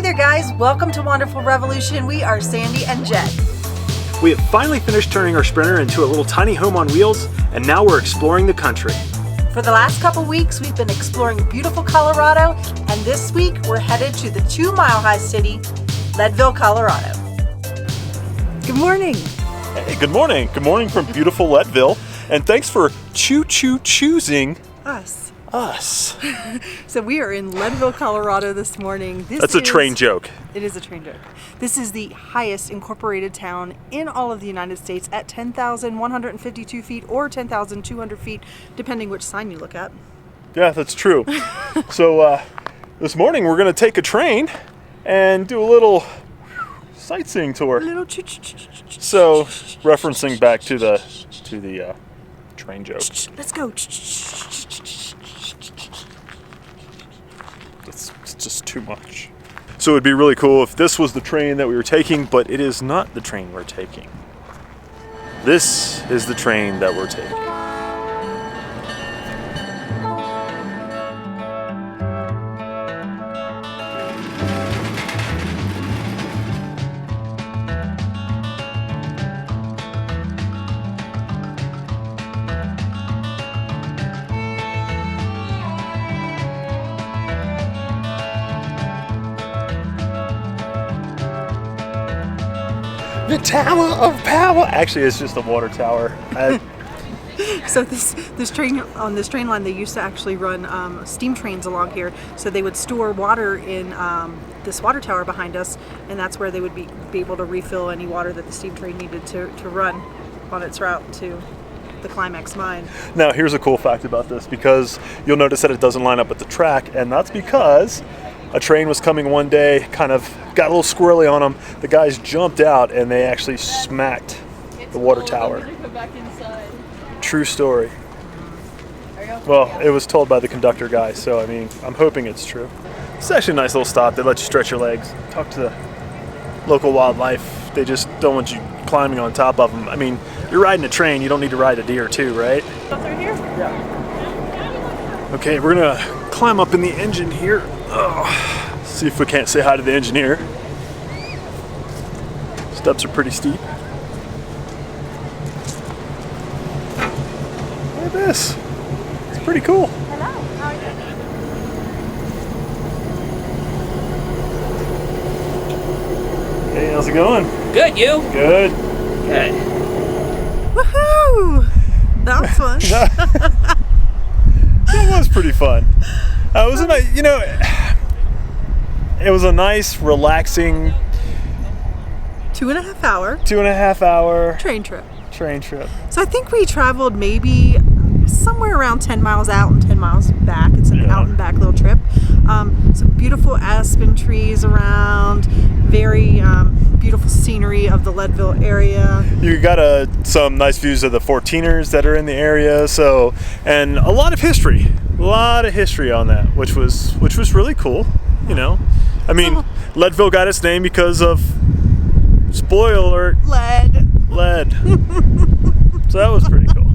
there, guys. Welcome to Wanderful Revolution. We are Sandy and Jed. We have finally finished turning our Sprinter into a little tiny home on wheels, and now we're exploring the country. For the last couple weeks, we've been exploring beautiful Colorado, and this week we're headed to the 2-mile-high city, Leadville, Colorado. Good morning. Hey, good morning. Good morning from beautiful Leadville, and thanks for choosing Us. So we are in Leadville, Colorado this morning. That's a train joke. It is a train joke. This is the highest incorporated town in all of the United States at 10,152 feet or 10,200 feet, depending which sign you look at. Yeah, that's true. So this morning we're going to take a train and do a little sightseeing tour. A little So referencing back to the train joke. Let's go. It's just too much. So it'd be really cool if this was the train that we were taking, but it is not the train we're taking. This is the train that we're taking. The Tower of Power. Actually, it's just a water tower. So this train on this train line, they used to actually run steam trains along here. So they would store water in this water tower behind us, and that's where they would be able to refill any water that the steam train needed to run on its route to the climax mine. Now, here's a cool fact about this, because you'll notice that it doesn't line up with the track, and that's because a train was coming one day, kind of got a little squirrely on them. The guys jumped out and they actually smacked the water tower. True story. Well, it was told by the conductor guy, so I mean, I'm hoping it's true. It's actually a nice little stop. They let you stretch your legs, talk to the local wildlife. They just don't want you climbing on top of them. I mean, you're riding a train, you don't need to ride a deer too, right? Go through here? Yeah. Okay, we're gonna climb up in the engine here. Oh, see if we can't say hi to the engineer. Steps are pretty steep. Look at this. It's pretty cool. Hello. How are you? Hey, how's it going? Good, you? Good. Good. Woohoo! That was fun. That was pretty fun. It was it was a nice, relaxing 2.5 hour 2.5 hour train trip. So I think we traveled maybe somewhere around 10 miles out and 10 miles back. It's an out and back little trip. Some beautiful aspen trees around, very beautiful scenery of the Leadville area. You got some nice views of the 14ers that are in the area, and a lot of history on that, which was really cool. You know, I mean, Leadville got its name because of, spoiler alert, lead. So that was pretty cool.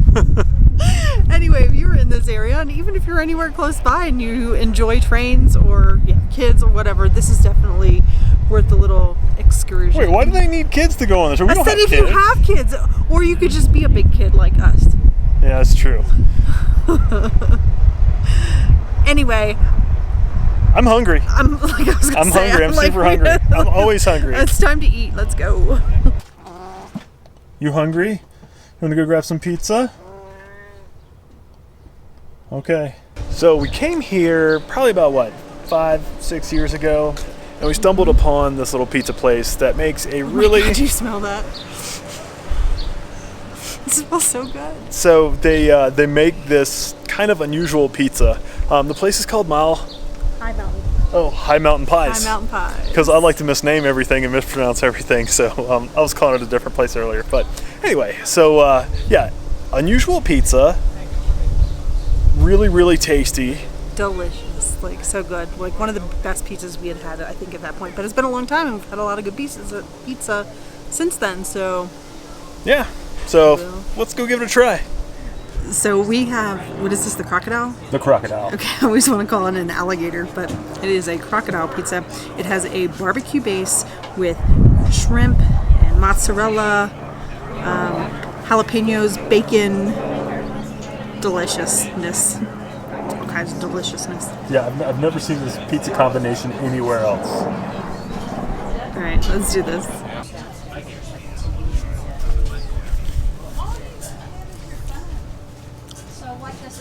Anyway, if you're in this area, and even if you're anywhere close by and you enjoy trains or kids or whatever, this is definitely worth a little excursion. Wait, why do they need kids to go on this? We don't have if kids. You have kids, or you could just be a big kid like us. Yeah, that's true. Anyway, I'm hungry. I'm hungry. I'm super hungry. I'm always hungry. It's time to eat. Let's go. You hungry? You want to go grab some pizza? Okay. So we came here probably about 5-6 years ago, and we stumbled upon this little pizza place that makes a really. Did you smell that? It smells so good. So they make this kind of unusual pizza. The place is called High Mountain. Oh, High Mountain Pies. High Mountain Pies. Because I like to misname everything and mispronounce everything, so I was calling it a different place earlier. But anyway, so unusual pizza, really, really tasty. Delicious, so good. Like one of the best pizzas we had, I think, at that point. But it's been a long time, and we've had a lot of good pieces of pizza since then. So yeah, so let's go give it a try. So we have, what is this, the crocodile? The crocodile. Okay, I always want to call it an alligator, but it is a crocodile pizza. It has a barbecue base with shrimp and mozzarella, jalapenos, bacon, deliciousness. All kinds of deliciousness. Yeah, I've never seen this pizza combination anywhere else. All right, let's do this.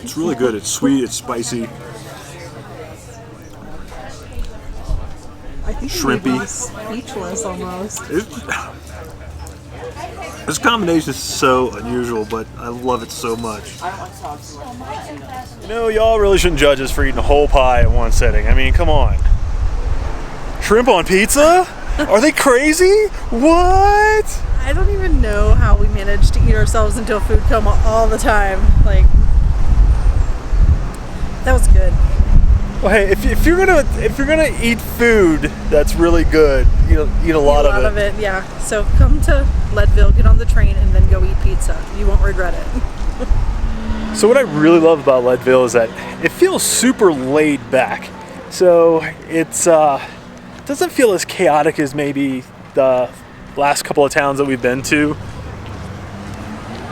It's really good. It's sweet. It's spicy. I think Shrimpy. Speechless almost. This combination is so unusual, but I love it so much. You know, y'all really shouldn't judge us for eating a whole pie at one sitting. I mean, come on. Shrimp on pizza? Are they crazy? What? I don't even know how we manage to eat ourselves until food come all the time. Like, that was good. Well, hey, if you're gonna eat food that's really good, eat a lot of it. Yeah. So come to Leadville, get on the train, and then go eat pizza. You won't regret it. So what I really love about Leadville is that it feels super laid back. So it's doesn't feel as chaotic as maybe the last couple of towns that we've been to.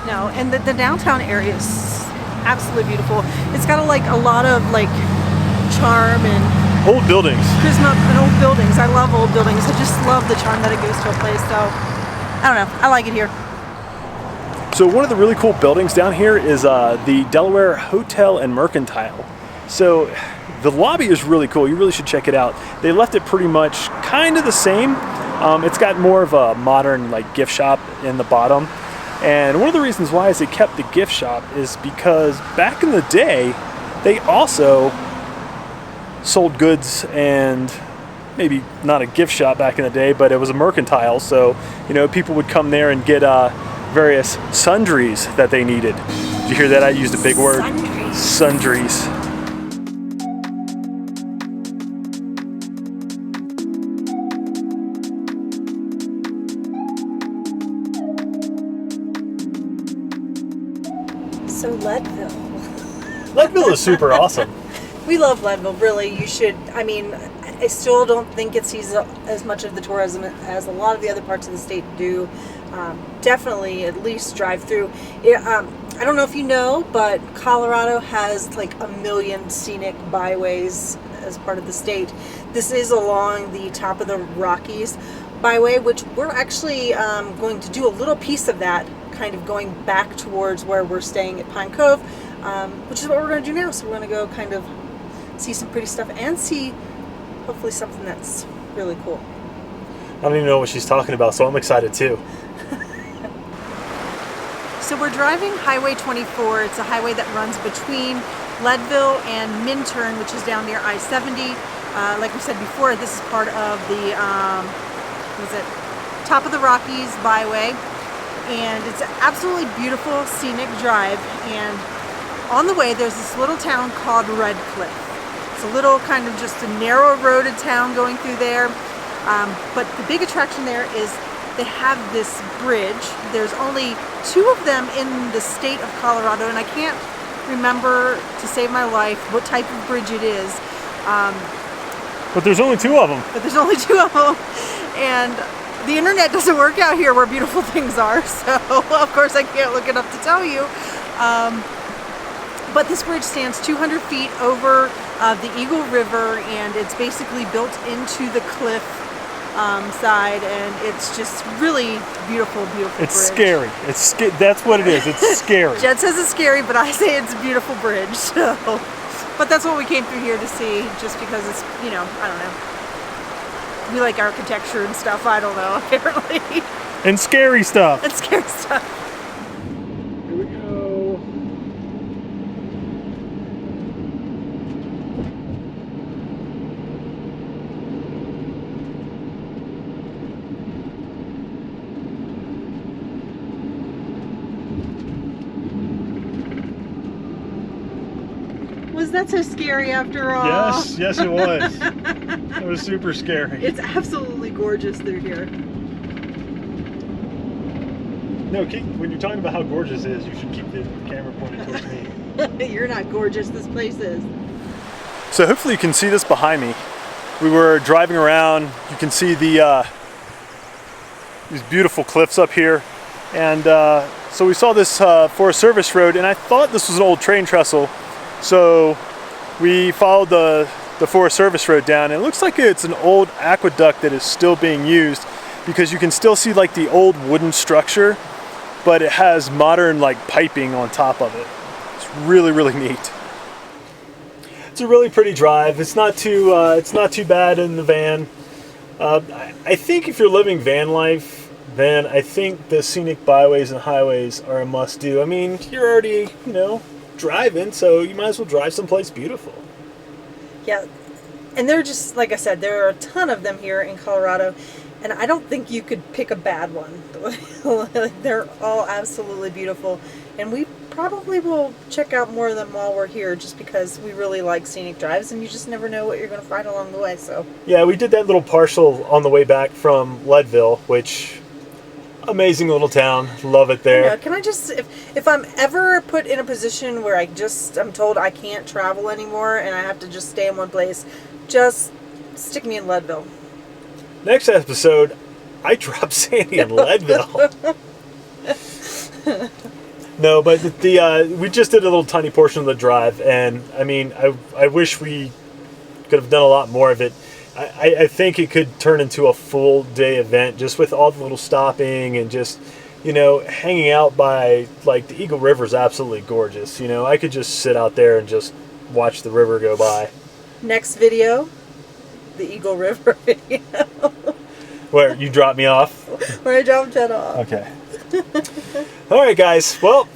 No, and the downtown area is absolutely beautiful. It's got a lot of charm and Old buildings. charisma and old buildings. I love old buildings. I just love the charm that it gives to a place. So I don't know. I like it here. So one of the really cool buildings down here is the Delaware Hotel and Mercantile. So the lobby is really cool. You really should check it out. They left it pretty much kind of the same. It's got more of a modern gift shop in the bottom. And one of the reasons why is they kept the gift shop is because back in the day, they also sold goods, and maybe not a gift shop back in the day, but it was a mercantile. So, people would come there and get various sundries that they needed. Did you hear that? I used a big word. Sundries. So Leadville. Leadville is super awesome. We love Leadville, really. You should. I mean, I still don't think it sees as much of the tourism as a lot of the other parts of the state do. Definitely at least drive through. I don't know if you know, but Colorado has 1 million scenic byways as part of the state. This is along the top of the Rockies byway, which we're actually going to do a little piece of that, kind of going back towards where we're staying at Pine Cove, which is what we're going to do now. So we're going to go kind of see some pretty stuff and see hopefully something that's really cool. I don't even know what she's talking about, so I'm excited too. So we're driving Highway 24. It's a highway that runs between Leadville and Minturn, which is down near I-70. Like we said before, this is part of the Top of the Rockies byway, and it's an absolutely beautiful scenic drive. And on the way, there's this little town called Red Cliff. It's a little kind of just a narrow roaded town going through there. But the big attraction there is they have this bridge. There's only 2 of them in the state of Colorado, and I can't remember to save my life what type of bridge it is. But there's only 2 of them. But there's only 2 of them. And the internet doesn't work out here where beautiful things are. So, of course, I can't look it up to tell you. But this bridge stands 200 feet over the Eagle River, and it's basically built into the cliff side, and it's just really beautiful It's bridge. scary. That's what it is. It's scary. Jed says it's scary, but I say it's a beautiful bridge. So, but that's what we came through here to see, just because it's, I don't know. We like architecture and stuff. I don't know, apparently. And scary stuff. And scary stuff. Here we go. Was that so scary after all? Yes, it was. It was super scary. It's absolutely gorgeous through here. No, when you're talking about how gorgeous it is, you should keep the camera pointed towards me. You're not gorgeous. This place is. So hopefully you can see this behind me. We were driving around. You can see the these beautiful cliffs up here, and so we saw this Forest Service road, and I thought this was an old train trestle. So we followed the Forest Service road down, and it looks like it's an old aqueduct that is still being used, because you can still see like the old wooden structure, but it has modern like piping on top of it. It's really, really neat. It's a really pretty drive. It's not too bad in the van. I think if you're living van life, then I think the scenic byways and highways are a must-do. I mean, you're already, driving, so you might as well drive someplace beautiful. Yeah, and they're just, like I said, there are a ton of them here in Colorado, and I don't think you could pick a bad one. They're all absolutely beautiful, and we probably will check out more of them while we're here, just because we really like scenic drives, and you just never know what you're going to find along the way. So yeah, we did that little partial on the way back from Leadville, which amazing little town. Love it there. Yeah, can I just, if I'm ever put in a position where I'm told I can't travel anymore and I have to just stay in one place, just stick me in Leadville. Next episode, I drop Sandy in Leadville. No, but we just did a little tiny portion of the drive, and I mean, I wish we could have done a lot more of it. I think it could turn into a full day event, just with all the little stopping and just, hanging out by, like, the Eagle River is absolutely gorgeous. I could just sit out there and just watch the river go by. Next video, the Eagle River video. Where you drop me off? Where I dropped Jed off. Okay. All right, guys. Well,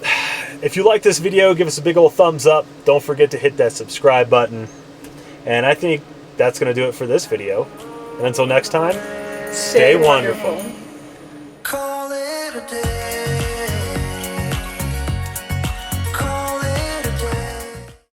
if you like this video, give us a big old thumbs up. Don't forget to hit that subscribe button. And I think that's going to do it for this video. And until next time, stay wonderful. Call it a day.